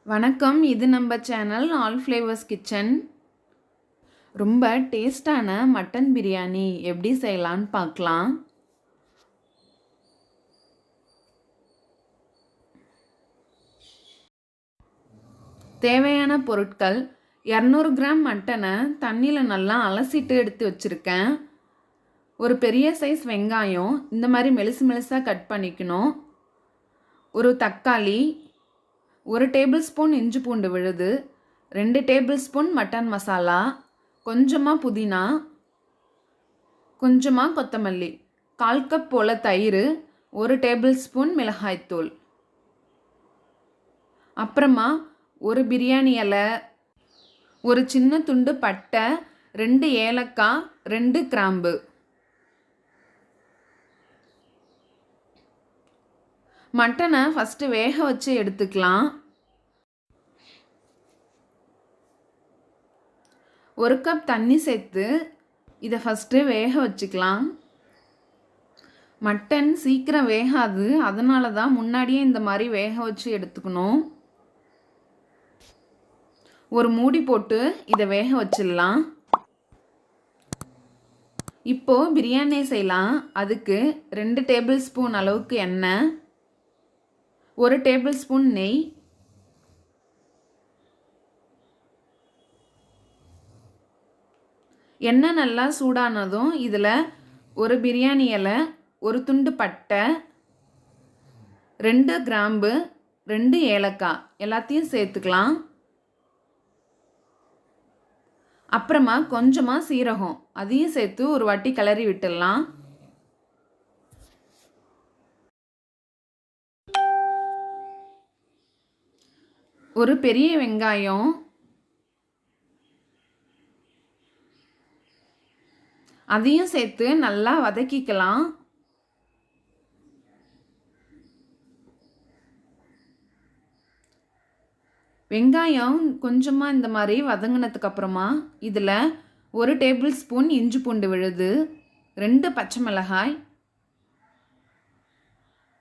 வணக்கம், இது நம்ம சேனல் ஆல் ஃப்ளேவர்ஸ் கிச்சன். ரொம்ப டேஸ்டான மட்டன் பிரியாணி எப்படி செய்யலான்னு பார்க்கலாம். தேவையான பொருட்கள்: 200 கிராம் மட்டனை தண்ணியில் நல்லா அலசிட்டு எடுத்து வச்சுருக்கேன். ஒரு பெரிய சைஸ் வெங்காயம் இந்த மாதிரி மெலிசு மெலிசாக கட் பண்ணிக்கணும். ஒரு தக்காளி, 1 டேபிள் ஸ்பூன் இஞ்சி பூண்டு விழுது, 2 டேபிள் ஸ்பூன் மட்டன் மசாலா, கொஞ்சமாக புதினா, கொஞ்சமாக கொத்தமல்லி, 1/4 கப் போல் தயிர், 1 டேபிள் ஸ்பூன் மிளகாய்த்தூள், அப்புறமா ஒரு பிரியாணி இலை, ஒரு சின்ன துண்டு பட்டை, 2 ஏலக்காய், 2 கிராம்பு. மட்டனை ஃபஸ்ட்டு வேக வச்சு எடுத்துக்கலாம். 1 கப் தண்ணி சேர்த்து இதை ஃபஸ்ட்டு வேக வச்சுக்கலாம். மட்டன் சீக்கிரம் வேகாது, அதனால தான் முன்னாடியே இந்த மாதிரி வேக வச்சு எடுத்துக்கணும். ஒரு மூடி போட்டு இதை வேக வச்சிடலாம். இப்போது பிரியாணி செய்யலாம். அதுக்கு 2 டேபிள் ஸ்பூன் அளவுக்கு எண்ணெய், 1 டேபிள் ஸ்பூன் நெய், எண்ணெய் நல்லா சூடானதும் இதில் ஒரு பிரியாணி இலை, ஒரு துண்டு பட்டை, 2 கிராம்பு, 2 ஏலக்காய் எல்லாத்தையும் சேர்த்துக்கலாம். அப்புறமா கொஞ்சமாக சீரகம் அதையும் சேர்த்து ஒரு வாட்டி கிளறி விட்டுடலாம். ஒரு பெரிய வெங்காயம், அதையும் சேர்த்து நல்லா வதக்கிக்கலாம். வெங்காயம் கொஞ்சமாக இந்த மாதிரி வதங்கினதுக்கு அப்புறமா இதில் 1 டேபிள் ஸ்பூன் இஞ்சி பூண்டு விழுது, 2 பச்சை மிளகாய்,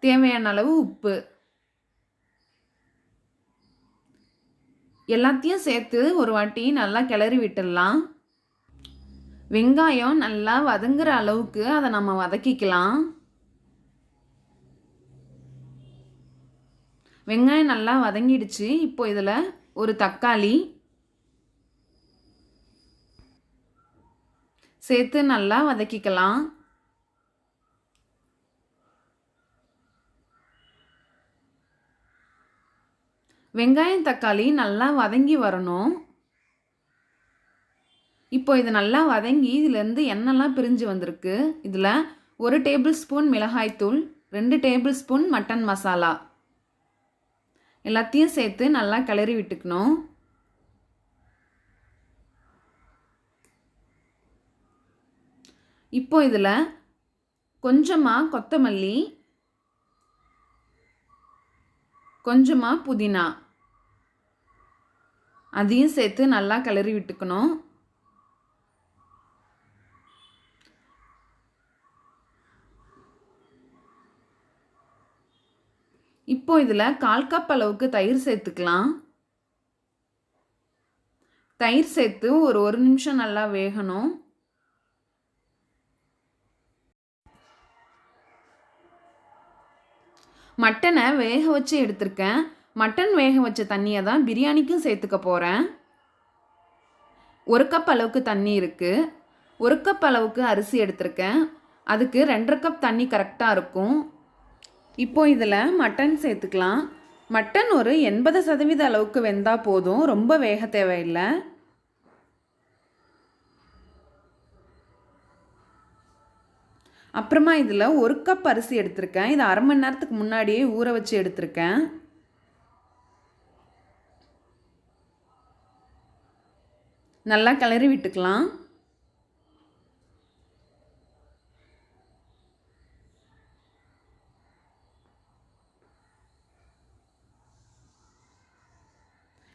தேவையான அளவு உப்பு எல்லாத்தையும் சேர்த்து ஒரு வாட்டி நல்லா கிளறி விட்டுடலாம். வெங்காயம் நல்லா வதங்குற அளவுக்கு அதை நம்ம வதக்கிக்கலாம். வெங்காயம் நல்லா வதங்கிடுச்சு. இப்போ இதில் ஒரு தக்காளி சேர்த்து நல்லா வதக்கிக்கலாம். வெங்காயம் தக்காளி நல்லா வதங்கி வரணும். இப்போ இது நல்லா வதங்கி இதிலேருந்து எண்ணெய்லாம் பிரிஞ்சு வந்திருக்கு. இதில் 1 டேபிள் ஸ்பூன் மிளகாய்த்தூள், 2 டேபிள் ஸ்பூன் மட்டன் மசாலா எல்லாத்தையும் சேர்த்து நல்லா கிளறி விட்டுக்கணும். இப்போ இதில் கொஞ்சமாக கொத்தமல்லி, கொஞ்சமாக புதினா அதையும் சேர்த்து நல்லா கிளறி விட்டுக்கணும். இப்போ இதில் 1/4 கப் அளவுக்கு தயிர் சேர்த்துக்கலாம். தயிர் சேர்த்து ஒரு 1 நிமிஷம் நல்லா வேகணும். மட்டனை வேக வச்சு எடுத்திருக்கேன். மட்டன் வேக வச்ச தண்ணியை தான் பிரியாணிக்கும் சேர்த்துக்க போகிறேன். 1 கப் அளவுக்கு தண்ணி இருக்குது. 1 கப் அளவுக்கு அரிசி எடுத்திருக்கேன். அதுக்கு 2.5 கப் தண்ணி கரெக்டாக இருக்கும். இப்போ இதில் மட்டன் சேர்த்துக்கலாம். மட்டன் ஒரு 80% அளவுக்கு வெந்தால் போதும், ரொம்ப வேக தேவையில்லை. அப்புறமா இதில் 1 கப் அரிசி எடுத்திருக்கேன். இதை 1/2 மணி நேரத்துக்கு முன்னாடியே ஊற வச்சு எடுத்திருக்கேன். நல்லா கிளறி விட்டுக்கலாம்.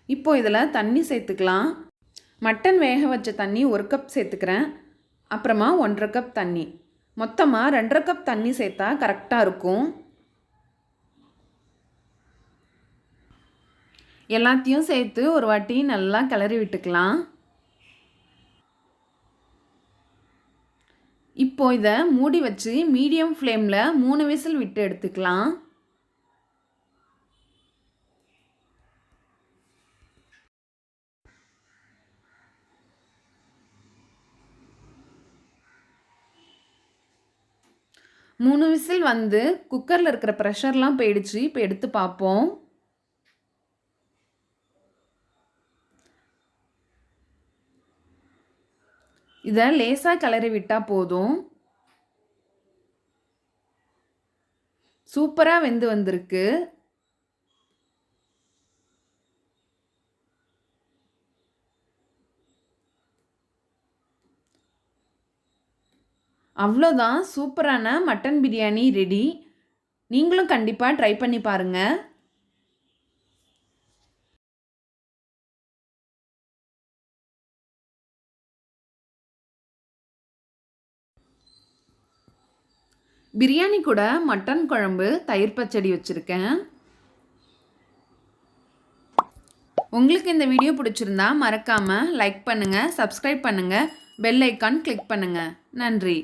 இப்போ இதில் தண்ணி சேர்த்துக்கலாம். மட்டன் வேக வச்ச தண்ணி 1 கப் சேர்த்துக்கிறேன். அப்புறமா 1.5 கப் தண்ணி, மொத்தமாக 2.5 கப் தண்ணி சேர்த்தா கரெக்டாக இருக்கும். எல்லாத்தையும் சேர்த்து ஒரு வாட்டி நல்லா கிளறி விட்டுக்கலாம். இப்போ இதை மூடி வச்சு மீடியம் ஃப்ளேமில் 3 விசில் விட்டு எடுத்துக்கலாம். மூணு விசில் வந்து குக்கரில் இருக்கிற ப்ரெஷர்லாம் போயிடுச்சு. இப்போ எடுத்து பார்ப்போம். இதை லேசாக கிளறி விட்டால் போதும். சூப்பராக வெந்து வந்திருக்கு. அவ்வளோதான், சூப்பரான மட்டன் பிரியாணி ரெடி. நீங்களும் கண்டிப்பாக ட்ரை பண்ணி பாருங்கள். பிரியாணி கூட மட்டன் குழம்பு, தயிர் பச்சடி வச்சுருக்கேன். உங்களுக்கு இந்த வீடியோ பிடிச்சிருந்தா மறக்காமல் லைக் பண்ணுங்கள், சப்ஸ்கிரைப் பண்ணுங்கள், பெல் ஐக்கான் கிளிக் பண்ணுங்கள். நன்றி.